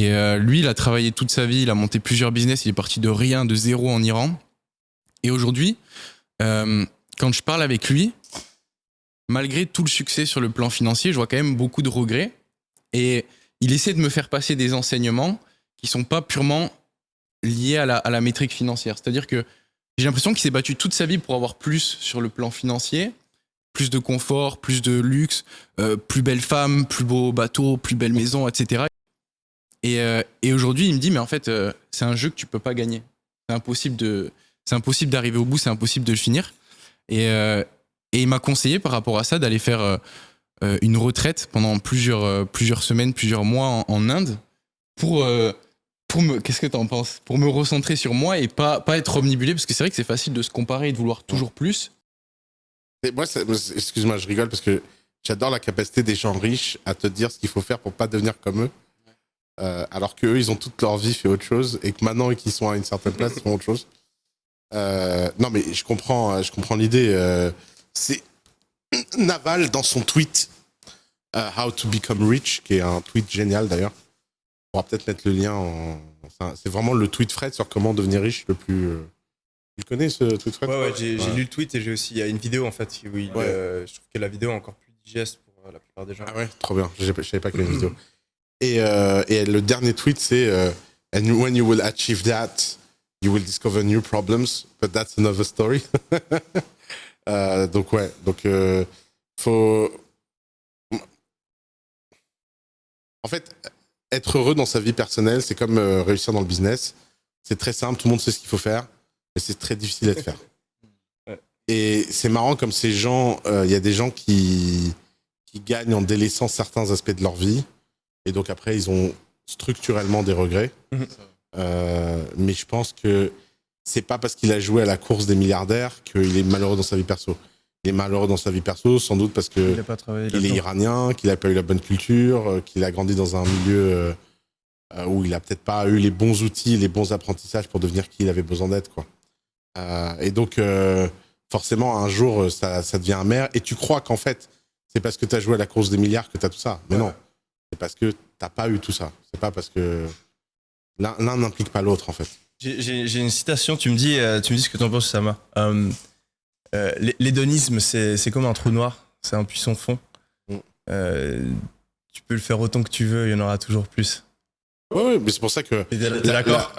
Et lui, il a travaillé toute sa vie, il a monté plusieurs business, il est parti de rien, de zéro en Iran. Et aujourd'hui, quand je parle avec lui, malgré tout le succès sur le plan financier, je vois quand même beaucoup de regrets. Et il essaie de me faire passer des enseignements qui ne sont pas purement liés à la métrique financière. C'est-à-dire que j'ai l'impression qu'il s'est battu toute sa vie pour avoir plus sur le plan financier, plus de confort, plus de luxe, plus belle femme, plus beau bateau, plus belle maison, etc. Et aujourd'hui, il me dit, mais en fait, c'est un jeu que tu peux pas gagner. C'est impossible d'arriver au bout, c'est impossible de le finir. Et il m'a conseillé par rapport à ça d'aller faire une retraite pendant plusieurs semaines, plusieurs mois en Inde qu'est-ce que t'en penses? Pour me recentrer sur moi et pas être omnibulé, parce que c'est vrai que c'est facile de se comparer et de vouloir toujours plus. Et moi, excuse-moi, je rigole parce que j'adore la capacité des gens riches à te dire ce qu'il faut faire pour pas devenir comme eux. Alors qu'eux, ils ont toute leur vie fait autre chose et que maintenant, qu'ils sont à une certaine place, ils font autre chose. Non, mais je comprends l'idée. C'est Naval dans son tweet How to Become Rich, qui est un tweet génial d'ailleurs. On pourra peut-être mettre le lien c'est vraiment le tweet Fred sur comment devenir riche le plus. Tu le connais ce tweet Fred? Ouais, j'ai lu le tweet et il y a une vidéo en fait où je trouve que la vidéo est encore plus digeste pour la plupart des gens. Ah ouais, trop bien. Je savais pas qu'il y avait une vidéo. Et le dernier tweet, c'est And when you will achieve that, you will discover new problems, but that's another story. Donc faut. En fait, être heureux dans sa vie personnelle, c'est comme réussir dans le business. C'est très simple, tout le monde sait ce qu'il faut faire, mais c'est très difficile à faire. Ouais. Et c'est marrant comme ces gens, il y a des gens qui gagnent en délaissant certains aspects de leur vie. Et donc après, ils ont structurellement des regrets. Mais je pense que c'est pas parce qu'il a joué à la course des milliardaires qu'il est malheureux dans sa vie perso. Il est malheureux dans sa vie perso, sans doute parce que il est iranien, qu'il a pas eu la bonne culture, qu'il a grandi dans un milieu où il a peut-être pas eu les bons outils, les bons apprentissages pour devenir qui il avait besoin d'être, quoi. Et donc forcément, un jour, ça devient amer. Et tu crois qu'en fait, c'est parce que tu as joué à la course des milliards que tu as tout ça. Mais non. C'est parce que t'as pas eu tout ça. C'est pas parce que l'un n'implique pas l'autre, en fait. J'ai une citation, tu me dis ce que tu en penses, Sama. L'hédonisme, c'est comme un trou noir, c'est un puissant fond. Tu peux le faire autant que tu veux, il y en aura toujours plus. Oui, mais c'est pour ça que... T'es d'accord?